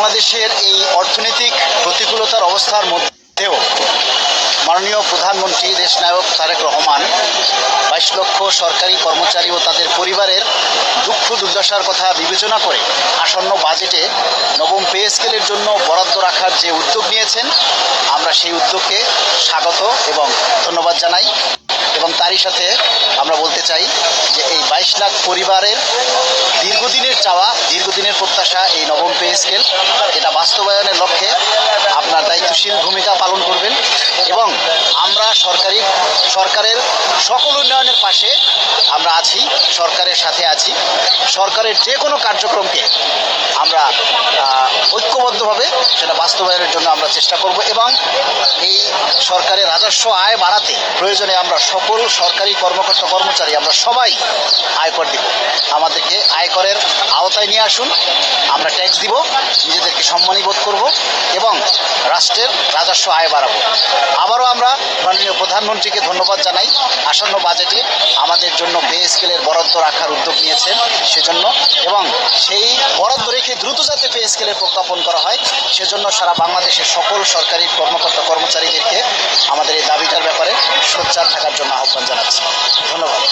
বাংলাদেশের এই অর্থনৈতিক প্রতিকূলতার অবস্থার মধ্যেও মাননীয় প্রধানমন্ত্রী দেশনায়ক তারেক রহমান ২২ লক্ষ সরকারি কর্মচারী ও তাদের পরিবারের দুঃখ দুর্দশার কথা বিবেচনা করে আসন্ন বাজেটে নবম পে স্কেলের জন্য বরাদ্দ রাখার যে উদ্যোগ নিয়েছেন, আমরা সেই উদ্যোগকে স্বাগত এবং ধন্যবাদ জানাই। এবং তারই সাথে আমরা বলতে চাই যে এই ২২ লাখ পরিবারের দীর্ঘদিনের চাওয়া, দীর্ঘদিনের প্রত্যাশা এই নবম পে স্কেল, এটা বাস্তবায়নের লক্ষ্যে আপনার দায়িত্বশীল ভূমিকা পালন করবেন এবং আমরা সরকারের সকল উন্নয়নের পাশে আমরা আছি, সরকারের সাথে আছি। সরকারের যে কোনো কার্যক্রমকে আমরা ঐক্যবদ্ধভাবে সেটা বাস্তবায়নের জন্য আমরা চেষ্টা করব এবং এই সরকারের রাজস্ব আয় বাড়াতে প্রয়োজনে আমরা সকল সরকারি কর্মকর্তা কর্মচারী আমরা সবাই আয়কর দিব। আমাদেরকে আয়করের আওতায় নিয়ে আসুন, আমরা ট্যাক্স দিব, নিজেদেরকে সম্মানী বোধ করব এবং রাষ্ট্রের রাজস্ব আয় বাড়াবো। আবারও আমরা মাননীয় প্রধানমন্ত্রীকে ধন্যবাদ জানাই আসন্ন বাজেটে আমাদের জন্য পে স্কেলের বরাদ্দ রাখার উদ্যোগ নিয়েছেন সেজন্য, এবং সেই বরাদ্দ রেখে দ্রুত যাতে পে স্কেলের প্রজ্ঞাপন করা হয় সেজন্য সারা বাংলাদেশের সকল সরকারি কর্মকর্তা কর্মচারীদেরকে আমাদের এই দাবিটার ব্যাপারে সোচ্চার থাকার জন্য আহ্বান জানাচ্ছি। ধন্যবাদ।